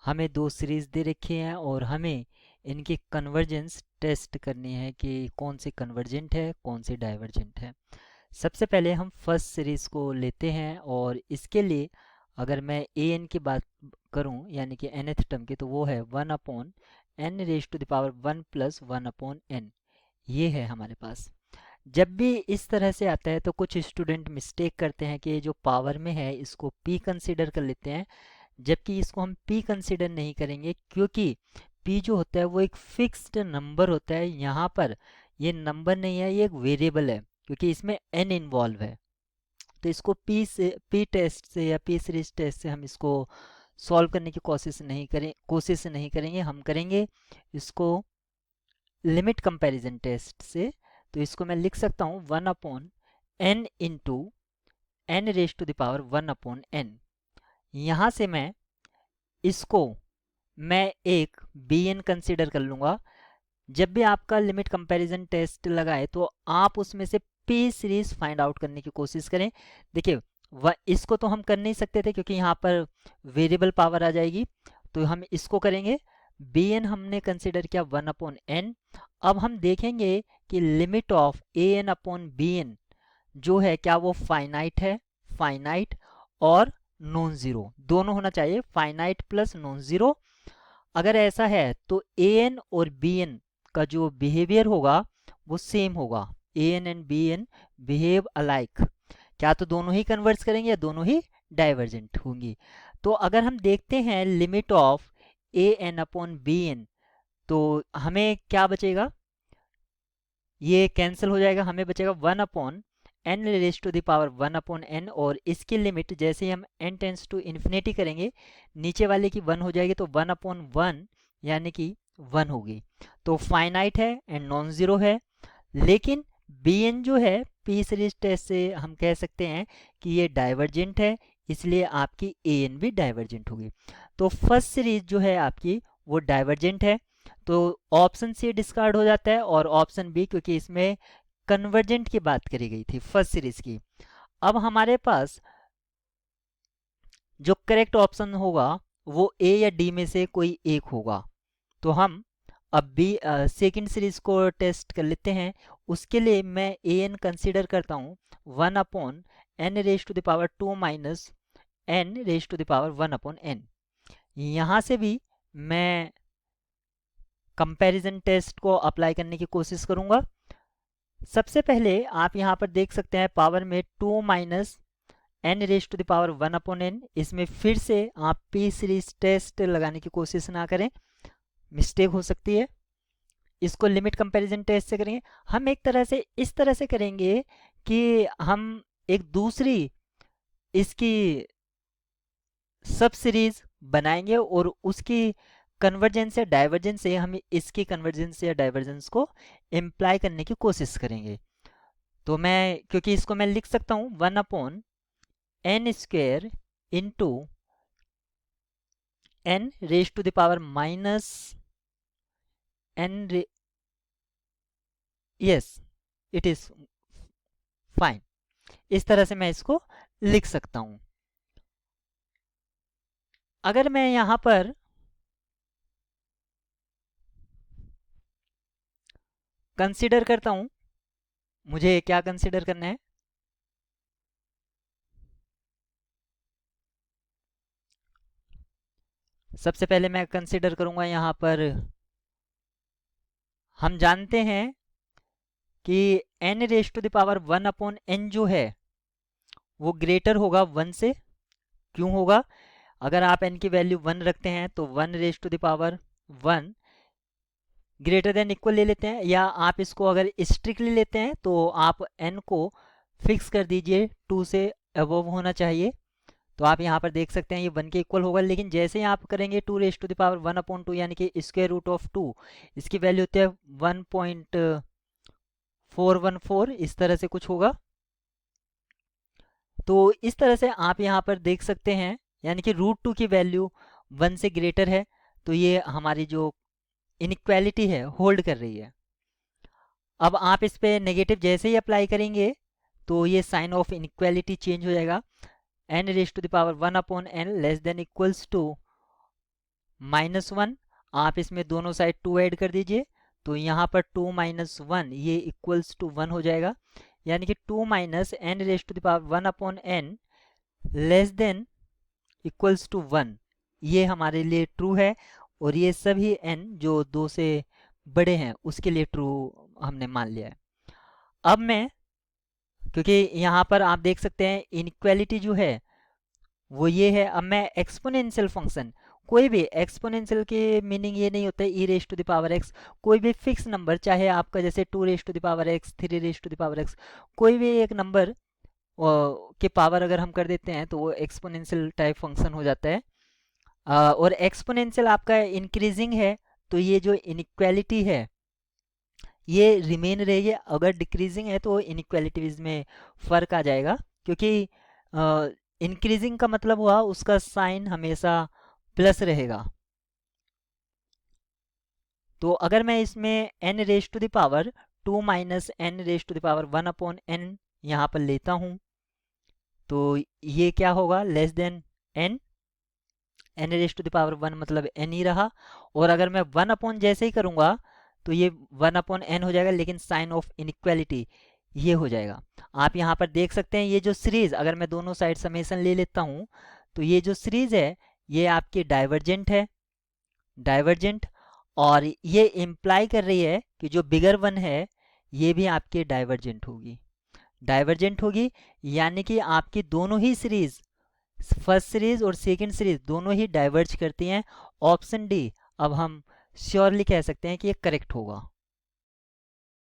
हमें दो सीरीज दे रखी हैं और हमें इनकी कन्वर्जेंस टेस्ट करनी है कि कौन सी कन्वर्जेंट है कौन सी डाइवर्जेंट है। सबसे पहले हम फर्स्ट सीरीज को लेते हैं और इसके लिए अगर मैं ए एन की बात करूं यानी कि nth टर्म की, तो वो है 1/n⁻1 प्लस 1/n। ये है हमारे पास। जब भी इस तरह से आता है तो कुछ स्टूडेंट मिस्टेक करते हैं कि जो पावर में है इसको p कंसीडर कर लेते हैं, जबकि इसको हम p कंसीडर नहीं करेंगे क्योंकि p जो होता है वो एक फिक्स्ड नंबर होता है। यहाँ पर ये नंबर नहीं है, ये एक वेरिएबल है क्योंकि इसमें n इन्वॉल्व है। तो इसको p टेस्ट से या p सीरीज टेस्ट से हम इसको सॉल्व करने की कोशिश नहीं करेंगे। हम करेंगे इसको लिमिट कंपैरिजन टेस्ट से। तो इसको मैं लिख सकता हूँ 1/n इंटू n⁻1/n। यहाँ से इसको मैं एक bn कंसीडर कर लूँगा। जब भी आपका लिमिट कंपैरिजन टेस्ट लगाए तो आप उसमें से p सीरीज फाइंड आउट करने की कोशिश करें। देखिए इसको तो हम कर नहीं सकते थे क्योंकि यहाँ पर वेरिएबल पावर आ जाएगी, तो हम इसको करेंगे। bn हमने कंसीडर किया 1/n। अब हम देखेंगे कि लिमिट ऑफ an/bn जो है क्या वो फाइनाइट है। फाइनाइट और नॉन जीरो दोनों होना चाहिए, फाइनाइट प्लस नॉन जीरो। अगर ऐसा है तो an और bn का जो बिहेवियर होगा वो सेम होगा। an and bn behave alike. क्या तो दोनों ही कन्वर्ट्स करेंगे या दोनों ही डाइवर्जेंट होंगी। तो अगर हम देखते हैं लिमिट ऑफ an/bn तो हमें क्या बचेगा, ये कैंसिल हो जाएगा। हमें बचेगा 1/n⁻1/n और इसकी लिमिट जैसे ही हम n टेंस टू इन्फिनिटी करेंगे नीचे वाले की 1 हो जाएगी, तो 1/1 यानी कि 1 होगी। तो फाइनाइट है एंड नॉन ज़ीरो है। लेकिन bn जो है p सीरीज टेस्ट से हम कह सकते हैं कि ये डाइवर्जेंट है, इसलिए आपकी an भी डाइवर्जेंट होगी। तो फर्स्ट सीरीज जो है आपकी वो डाइवर्जेंट है, तो ऑप्शन सी डिस्कार्ड हो जाता है और ऑप्शन बी, क्योंकि इसमें कन्वर्जेंट की बात करी गई थी फर्स्ट सीरीज की। अब हमारे पास जो करेक्ट ऑप्शन होगा वो ए या डी में से कोई एक होगा। तो हम अब बी सेकेंड सीरीज को टेस्ट कर लेते हैं। उसके लिए मैं ए एन कंसिडर करता हूँ 1/n⁻2 माइनस n⁻1/n। यहाँ से भी मैं कंपैरिजन टेस्ट को अप्लाई करने की कोशिश करूंगा। सबसे पहले आप यहाँ पर देख सकते हैं पावर में 2 माइनस n⁻1/n। इसमें फिर से आप p सीरीज टेस्ट लगाने की कोशिश ना करें, मिस्टेक हो सकती है। इसको लिमिट कंपैरिजन टेस्ट से करेंगे। हम एक तरह से इस तरह से करेंगे कि हम एक दूसरी इसकी सब सीरीज बनाएंगे और उसकी कन्वर्जेंस या डाइवर्जेंस से हम इसकी कन्वर्जेंस या डाइवर्जेंस को इम्प्लाई करने की कोशिश करेंगे। तो मैं क्योंकि इसको मैं लिख सकता हूँ 1/n² into n⁻⁻n। Yes, it is fine. इस तरह से मैं इसको लिख सकता हूं। अगर मैं यहां पर कंसीडर करता हूं, मुझे क्या कंसीडर करना है, सबसे पहले मैं कंसीडर करूंगा यहां पर, हम जानते हैं कि n⁻1/n जो है वो ग्रेटर होगा 1 से। क्यों होगा, अगर आप n की वैल्यू 1 रखते हैं तो 1⁻1 ग्रेटर देन इक्वल ले लेते हैं, या आप इसको अगर स्ट्रिक्टली लेते हैं तो आप n को फिक्स कर दीजिए 2 से अबव होना चाहिए। तो आप यहाँ पर देख सकते हैं ये 1 के इक्वल होगा। लेकिन जैसे ही आप करेंगे 2⁻1/2 यानी कि स्क्वायर रूट ऑफ 2, इसकी वैल्यू होती है 1.414, इस तरह से कुछ होगा। तो इस तरह से आप यहाँ पर देख सकते हैं, यानी कि √2 की वैल्यू 1 से ग्रेटर है, तो ये हमारी जो इनइक्वालिटी है होल्ड कर रही है। अब आप इस पे नेगेटिव जैसे ही अप्लाई करेंगे तो ये साइन ऑफ इनइक्वालिटी चेंज हो जाएगा। n⁻1/n less than equals to -1, आप इसमें दोनों साइड 2 ऐड कर दीजिए, तो यहाँ पर 2 - 1 ये इक्वल्स टू 1 हो जाएगा, यानी कि 2 - n raise to the power 1 upon n less than equals to 1, ये हमारे लिए ट्रू है। और ये सभी n जो 2 से बड़े हैं उसके लिए ट्रू हमने मान लिया है। अब मैं, क्योंकि यहाँ पर आप देख सकते हैं इनइक्वालिटी जो है वो ये है, अब मैं एक्सपोनेंशियल फंक्शन, कोई भी एक्सपोनेंशियल के मीनिंग ये नहीं होता है e raise to the power x, कोई भी फिक्स नंबर, चाहे आपका जैसे 2 raise to the power x, 3 raise to the power x, कोई भी एक नंबर के पावर अगर हम कर देते हैं तो वो एक्सपोनेंशियल टाइप फंक्शन हो जाता है। और एक्सपोनेंशियल आपका इंक्रीजिंग है तो ये जो इनइक्वालिटी है ये रिमेन रहेगी, अगर डिक्रीजिंग है तो इनइक्वालिटीज में फर्क आ जाएगा, क्योंकि इंक्रीजिंग का मतलब हुआ उसका साइन हमेशा प्लस रहेगा। तो अगर मैं इसमें n raise to the power 2 minus n raise to the power 1 upon n यहाँ पर लेता हूँ तो ये क्या होगा, less than n, n raise to the power 1 मतलब n ही रहा। और अगर मैं 1 अपॉन जैसे ही करूँगा तो ये 1 अपॉन n हो जाएगा, लेकिन साइन ऑफ इनइक्वालिटी ये हो जाएगा। आप यहाँ पर देख सकते हैं ये जो सीरीज, अगर मैं दोनों साइड समेसन ले लेता हूँ तो ये जो सीरीज है ये आपकी डाइवर्जेंट है, डाइवर्जेंट, और ये इम्प्लाई कर रही है कि जो बिगर वन है ये भी आपकी डाइवर्जेंट होगी, डाइवर्जेंट होगी, यानी कि आपकी दोनों ही सीरीज, फर्स्ट सीरीज और सेकंड सीरीज दोनों ही डाइवर्ज करती हैं। ऑप्शन डी अब हम श्योरली कह सकते हैं कि ये करेक्ट होगा।